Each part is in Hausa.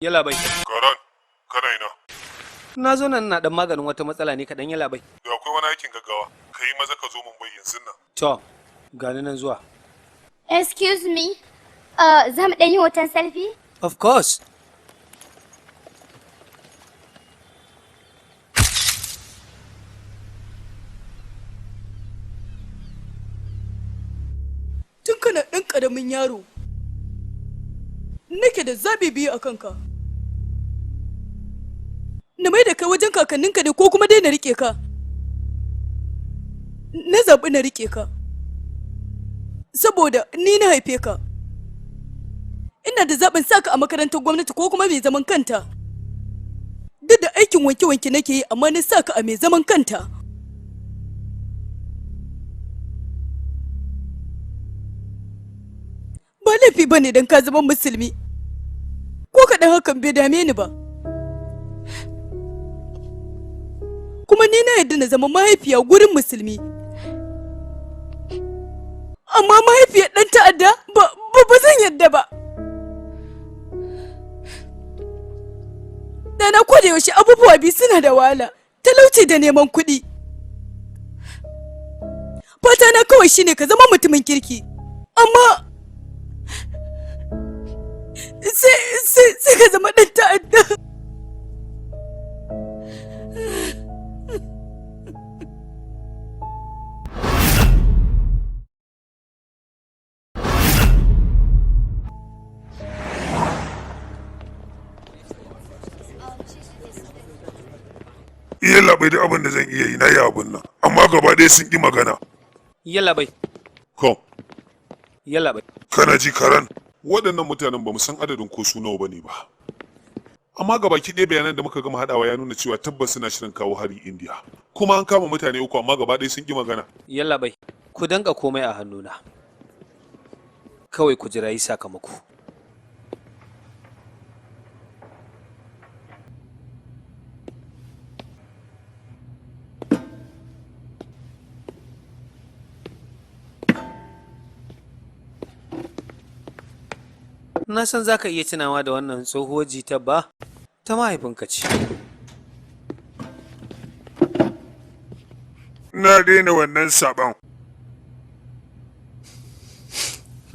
Yalla bai. Karan, kana ina? Na zo nan na dan maganin wata matsala ne kaɗan yalla bai. Da akwai wani aikin gaggawa. Ka yi maza ka zo mun bai yanzu nan. To, gani nan zuwa. Excuse me. Za mu ɗan yi hoton selfie? Of course. Tun kana ɗan ƙaramin yaro, nake da zaɓi biyu a kanka. Na mai da kai wajen kakanninka ne ko kuma dai na riƙe ka? Na zaɓi na riƙe ka. Saboda ni na haife ka. Ina da zaɓin sa ka a makarantar gwamnati ko kuma mai zaman kanta. Duk da aikin wanke-wanke nake yi amma na sa ka a mai zaman kanta. Ba laifi ba ne don ka zama musulmi. Ko kaɗan hakan bai dame ni ba. Kuma ni na yadda na zama mahaifiya gurin musulmi. Amma mahaifiyar ɗan ta'adda ba zan yadda ba. Dana ko da yaushe abubuwa biyu suna da wahala, talauci da neman kuɗi. Fata na kawai shine ka zama mutumin kirki. Amma sai ka zama ɗan ta'adda. Yalla bai da abin da zan iya yi na yi abin nan, amma gaba ɗaya sun ƙi magana. Yalla bai. Kom. Yalla bai. Kana ji Karan? Waɗannan mutanen ba mu san adadin ko su nawa bane ba. Amma gabaki ɗaya bayanan da muka gama haɗawa ya nuna cewa tabbas suna shirin kawo hari India. Kuma an kama mutane uku amma gaba ɗaya sun ƙi magana. Yalla bai. Ku danka komai a hannuna. Kawai ku jira yi sakamako. Na san za ka iya tunawa da wannan tsohuwar jita ba ta mahaifinka ce. Na daina wannan saban.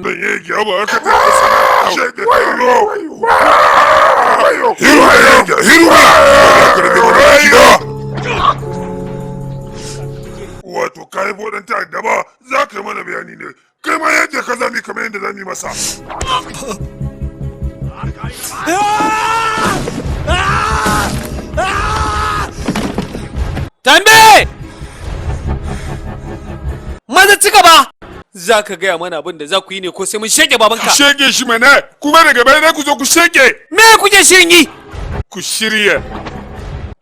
Dan yi gya ba aka ta sana. Shege wayo. Wato kai bodan ta da ba za ka yi mana bayani ne. Kai ma yadda ka zami kamar yadda zami masa. Tambe! Maza ci gaba! Za ka gaya mana abin da za ku yi ne ko sai mun shege babanka? Ku shege shi mana, kuma daga baya ku zo ku shege. Me kuke shirin yi? Ku shirya.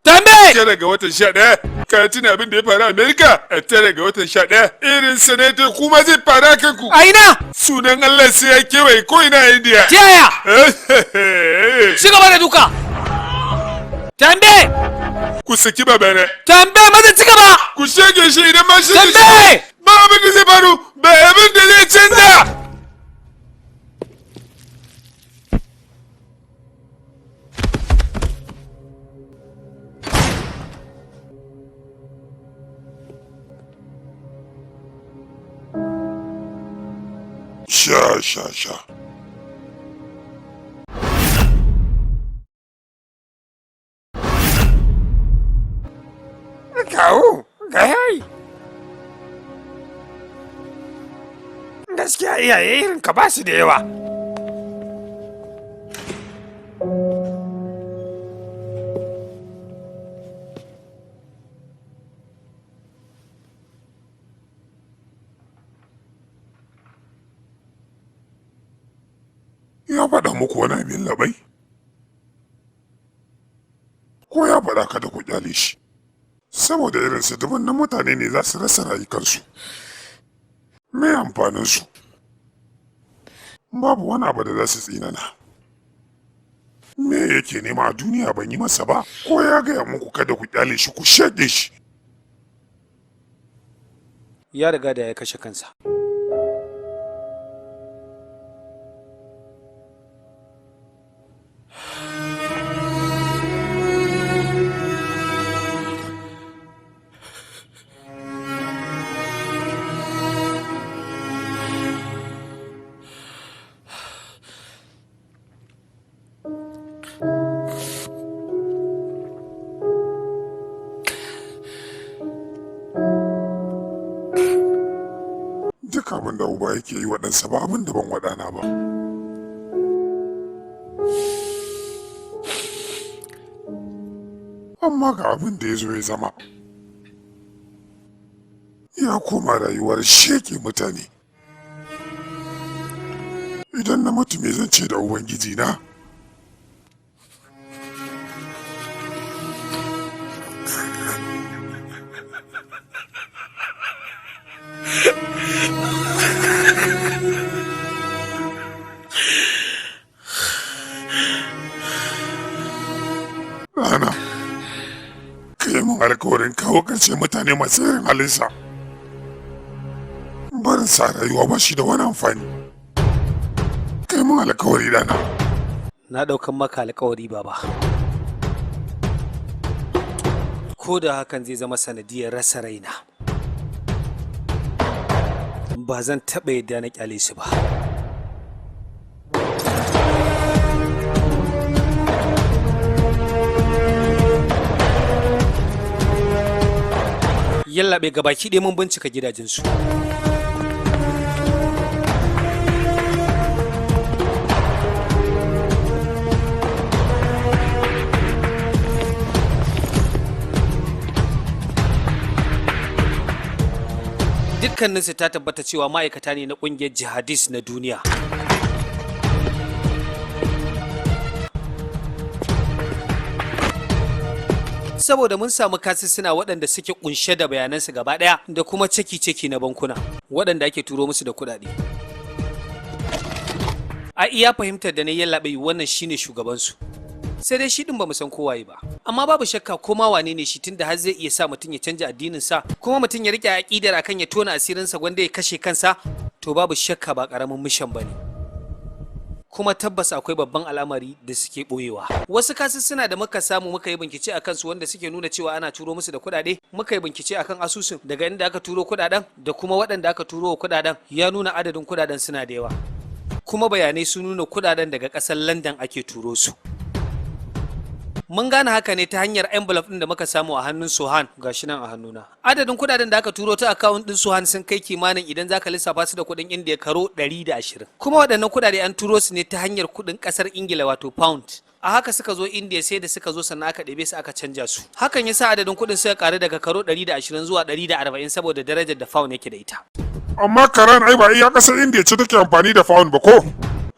Tambe! Tara ga watan 11, ka tuna abin da ya faru a Amerika? A tara ga watan 11, irin sanatai kuma zai faru a kanku. A ina? Sunan Allah sai ya kewaye ko ina a India. Ta yaya? Ci gaba da duka! Tambe! Ku saki babana. Tambe maza ci gaba! Ku shege shi idan ma shege shi. Tambe! Ba abin da zai faru, ba abin da zai canza. Sha. Kawo, ga yayi. Gaskiya iyaye irin ka ba su da yawa. Ya faɗa muku wani abin labai? Ko ya faɗa kada ku kyale shi? Saboda irinsu dubunnan mutane ne za su rasa rayukansu. Me amfaninsu? Babu wani abu da za su tsinana. Me yake nema a duniya ban yi masa ba? Ko ya gaya muku kada ku kyale shi ku shage shi? Ya riga da ya kashe kansa. abin da uba yake yi waɗansa ba abin da ban waɗana ba. Amma ga abin da ya zo ya zama. Ya koma rayuwar sheke mutane. Idan na mutu me zan ce da Ubangiji na? Rana, ka yi min alkawarin kawo ƙarshe mutane masu irin halinsa. Barin sa rayuwa ba shi da wani amfani. Ka yi min alkawari dana. Na ɗaukan maka alkawari baba. Ko da hakan zai zama sanadiyar rasa raina, ba zan taɓa yadda na ƙyale shi ba. Yallaɓe gabaki ɗaya mun bincika gidajensu. Dukkaninsu ta tabbata cewa ma'aikata ne na ƙungiyar jihadis na duniya. Saboda mun samu kasissuna waɗanda suke kunshe da bayanansu gaba ɗaya da kuma ceki-ceki na bankuna waɗanda ake turo musu da kuɗaɗe. A iya fahimtar da na yallaɓe wannan shine shugabansu. Sai dai shi ɗin ba mu san kowaye ba. Amma babu shakka ko ma wane ne shi tunda har zai iya sa mutum ya canja addininsa kuma mutum ya riƙe aƙidar akan ya tona asirinsa gwanda ya kashe kansa, to babu shakka ba ƙaramin mishan ba ne. Kuma tabbas akwai babban al'amari da suke ɓoyewa. Wasu suna da muka samu muka yi bincike akan su wanda suke nuna cewa ana turo musu da kuɗaɗe, muka yi bincike akan asusun daga inda aka turo kuɗaɗen da kuma waɗanda aka turo wa kuɗaɗen ya nuna adadin kuɗaɗen suna da yawa. Kuma bayanai sun nuna kuɗaɗen daga ƙasar London ake turo su. Mun gane haka ne ta hanyar envelope ɗin da muka samu a hannun Sohan, gashi nan a hannuna. Adadin kudaden da aka turo ta account ɗin Sohan sun kai kimanin idan zaka lissafa su da kuɗin India karo 120. Kuma waɗannan kudade an turo su ne ta hanyar kuɗin ƙasar Ingila wato pound. A haka suka zo India sai da suka zo sannan aka ɗebe su aka canja su. Hakan yasa adadin kuɗin suka ƙaru daga karo 120 zuwa 140 saboda darajar da pound yake da ita. Amma karan ai ba iya ƙasar India ce take amfani da pound ba ko?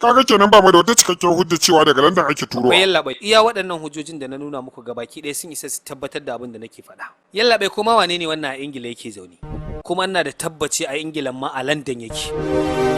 Kaga kenan ba mu da wata cikakken hujja cewa daga London ake turo. Akwai yallaɓai. Iya waɗannan hujjojin da na nuna muku gabaki ɗaya sun isa su tabbatar da abin da nake faɗa. Yallaɓai kuma wane ne wannan a Ingila yake zaune? Kuma ina da tabbaci a Ingila ma a London yake.